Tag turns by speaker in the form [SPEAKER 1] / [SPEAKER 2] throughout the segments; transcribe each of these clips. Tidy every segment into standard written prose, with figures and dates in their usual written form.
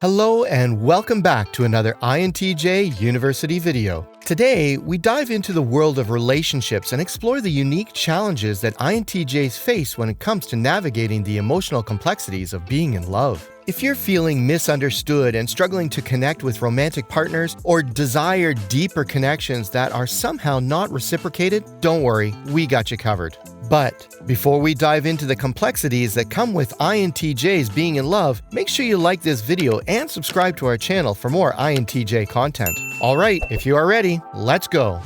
[SPEAKER 1] Hello and welcome back to another INTJ University video. Today, we dive into the world of relationships and explore the unique challenges that INTJs face when it comes to navigating the emotional complexities of being in love. If you're feeling misunderstood and struggling to connect with romantic partners or desire deeper connections that are somehow not reciprocated, don't worry, we got you covered. But before we dive into the complexities that come with INTJs being in love, make sure you like this video and subscribe to our channel for more INTJ content. All right, if you are ready, let's go.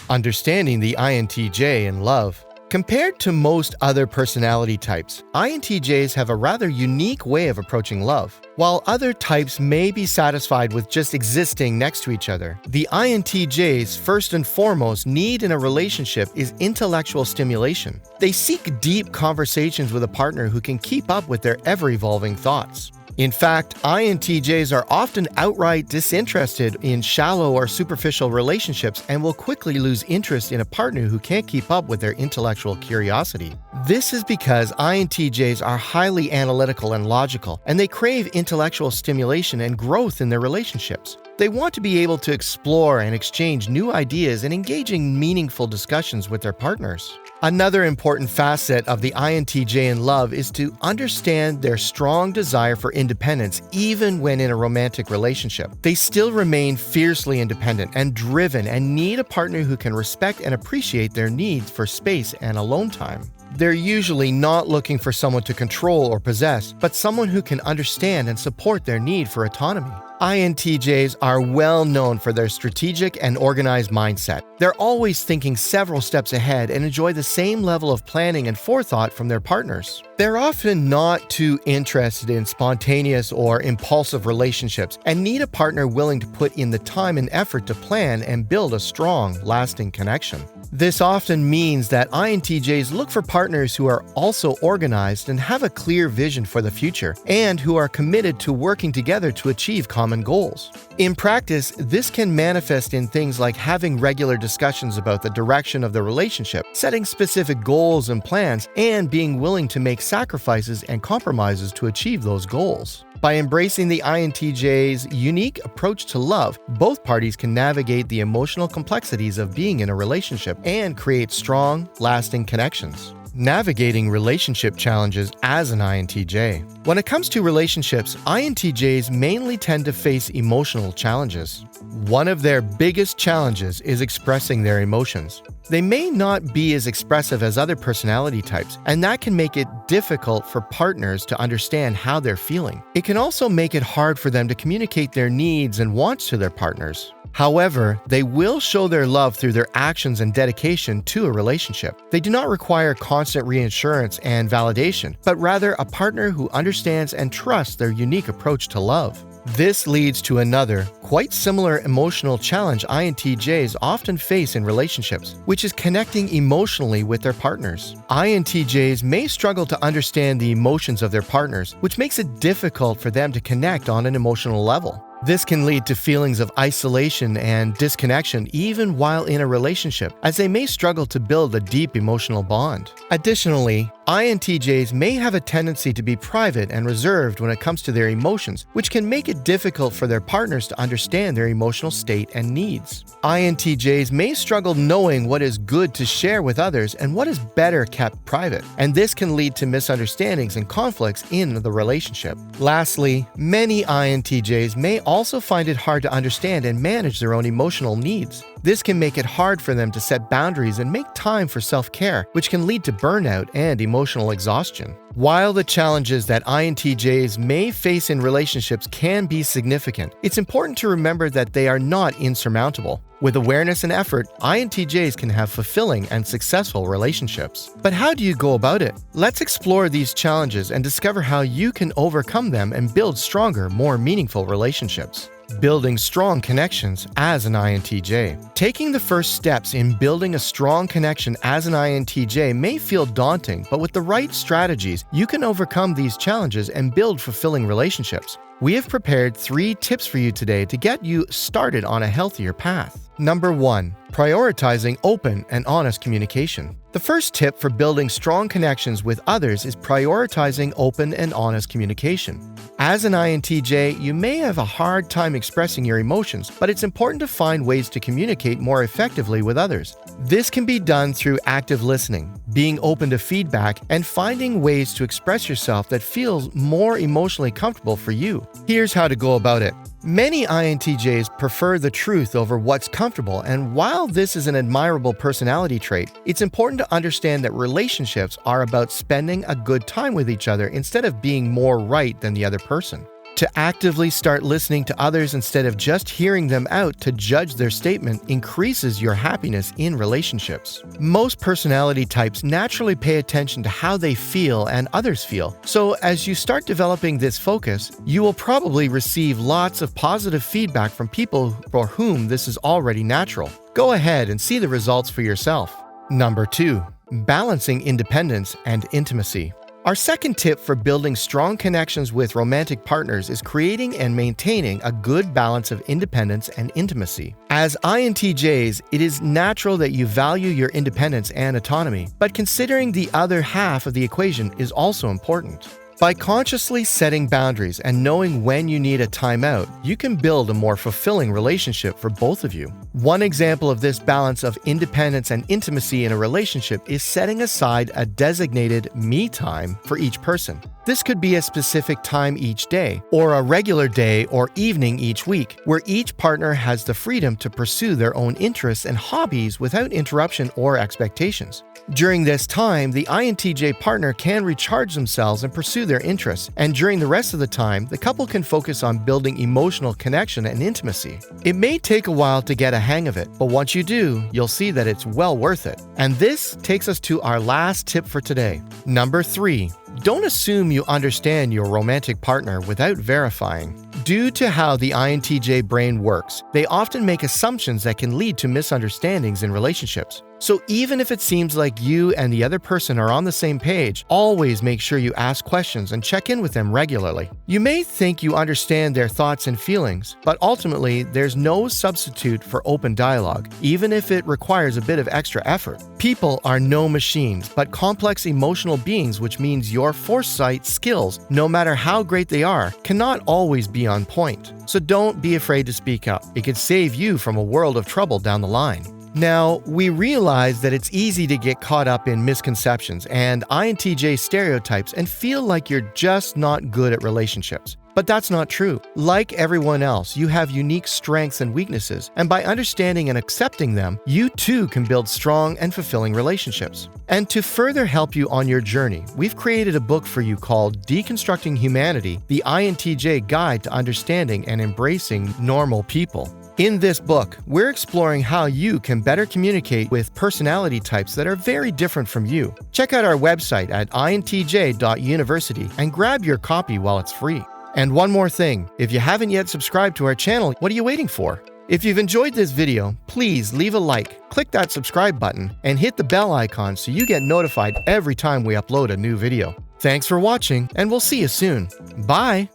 [SPEAKER 1] Understanding the INTJ in love. Compared to most other personality types, INTJs have a rather unique way of approaching love. While other types may be satisfied with just existing next to each other, the INTJs' first and foremost need in a relationship is intellectual stimulation. They seek deep conversations with a partner who can keep up with their ever-evolving thoughts. In fact, INTJs are often outright disinterested in shallow or superficial relationships and will quickly lose interest in a partner who can't keep up with their intellectual curiosity. This is because INTJs are highly analytical and logical, and they crave intellectual stimulation and growth in their relationships. They want to be able to explore and exchange new ideas and engage in meaningful discussions with their partners. Another important facet of the INTJ in love is to understand their strong desire for independence even when in a romantic relationship. They still remain fiercely independent and driven and need a partner who can respect and appreciate their needs for space and alone time. They're usually not looking for someone to control or possess, but someone who can understand and support their need for autonomy. INTJs are well known for their strategic and organized mindset. They're always thinking several steps ahead and enjoy the same level of planning and forethought from their partners. They're often not too interested in spontaneous or impulsive relationships and need a partner willing to put in the time and effort to plan and build a strong, lasting connection. This often means that INTJs look for partners who are also organized and have a clear vision for the future, and who are committed to working together to achieve common goals. In practice, this can manifest in things like having regular discussions about the direction of the relationship, setting specific goals and plans, and being willing to make sacrifices and compromises to achieve those goals. By embracing the INTJ's unique approach to love, both parties can navigate the emotional complexities of being in a relationship and create strong, lasting connections. Navigating relationship challenges as an INTJ. When it comes to relationships, INTJs mainly tend to face emotional challenges. One of their biggest challenges is expressing their emotions. They may not be as expressive as other personality types, and that can make it difficult for partners to understand how they're feeling. It can also make it hard for them to communicate their needs and wants to their partners. However, they will show their love through their actions and dedication to a relationship. They do not require constant reassurance and validation, but rather a partner who understands and trusts their unique approach to love. This leads to another, quite similar emotional challenge INTJs often face in relationships, which is connecting emotionally with their partners. INTJs may struggle to understand the emotions of their partners, which makes it difficult for them to connect on an emotional level. This can lead to feelings of isolation and disconnection even while in a relationship, as they may struggle to build a deep emotional bond. Additionally, INTJs may have a tendency to be private and reserved when it comes to their emotions, which can make it difficult for their partners to understand their emotional state and needs. INTJs may struggle knowing what is good to share with others and what is better kept private, and this can lead to misunderstandings and conflicts in the relationship. Lastly, many INTJs may also find it hard to understand and manage their own emotional needs. This can make it hard for them to set boundaries and make time for self-care, which can lead to burnout and emotional exhaustion. While the challenges that INTJs may face in relationships can be significant, it's important to remember that they are not insurmountable. With awareness and effort, INTJs can have fulfilling and successful relationships. But how do you go about it? Let's explore these challenges and discover how you can overcome them and build stronger, more meaningful relationships. Building strong connections as an INTJ. Taking the first steps in building a strong connection as an INTJ may feel daunting, but with the right strategies, you can overcome these challenges and build fulfilling relationships. We have prepared 3 tips for you today to get you started on a healthier path. Number 1. prioritizing open and honest communication. The first tip for building strong connections with others is prioritizing open and honest communication. As an INTJ, you may have a hard time expressing your emotions, but it's important to find ways to communicate more effectively with others. This can be done through active listening, being open to feedback, and finding ways to express yourself that feels more emotionally comfortable for you. Here's how to go about it. Many INTJs prefer the truth over what's comfortable, and while this is an admirable personality trait, it's important to understand that relationships are about spending a good time with each other instead of being more right than the other person. To actively start listening to others instead of just hearing them out to judge their statement increases your happiness in relationships. Most personality types naturally pay attention to how they feel and others feel. So as you start developing this focus, you will probably receive lots of positive feedback from people for whom this is already natural. Go ahead and see the results for yourself. Number 2. Balancing independence and intimacy. Our second tip for building strong connections with romantic partners is creating and maintaining a good balance of independence and intimacy. As INTJs, it is natural that you value your independence and autonomy, but considering the other half of the equation is also important. By consciously setting boundaries and knowing when you need a timeout, you can build a more fulfilling relationship for both of you. One example of this balance of independence and intimacy in a relationship is setting aside a designated me time for each person. This could be a specific time each day, or a regular day or evening each week, where each partner has the freedom to pursue their own interests and hobbies without interruption or expectations. During this time, the INTJ partner can recharge themselves and pursue their interests, and during the rest of the time, the couple can focus on building emotional connection and intimacy. It may take a while to get a hang of it, but once you do, you'll see that it's well worth it. And this takes us to our last tip for today. Number 3. Don't assume you understand your romantic partner without verifying. Due to how the INTJ brain works, they often make assumptions that can lead to misunderstandings in relationships. So even if it seems like you and the other person are on the same page, always make sure you ask questions and check in with them regularly. You may think you understand their thoughts and feelings, but ultimately, there's no substitute for open dialogue, even if it requires a bit of extra effort. People are no machines, but complex emotional beings, which means your foresight skills, no matter how great they are, cannot always be on point. So don't be afraid to speak up. It could save you from a world of trouble down the line. Now, we realize that it's easy to get caught up in misconceptions and INTJ stereotypes and feel like you're just not good at relationships. But that's not true. Like everyone else, you have unique strengths and weaknesses, and by understanding and accepting them, you too can build strong and fulfilling relationships. And to further help you on your journey, we've created a book for you called Deconstructing Humanity: The INTJ Guide to Understanding and Embracing Normal People. In this book, we're exploring how you can better communicate with personality types that are very different from you. Check out our website at intj.university and grab your copy while it's free. And one more thing, if you haven't yet subscribed to our channel, what are you waiting for? If you've enjoyed this video, please leave a like, click that subscribe button, and hit the bell icon so you get notified every time we upload a new video. Thanks for watching, and we'll see you soon. Bye!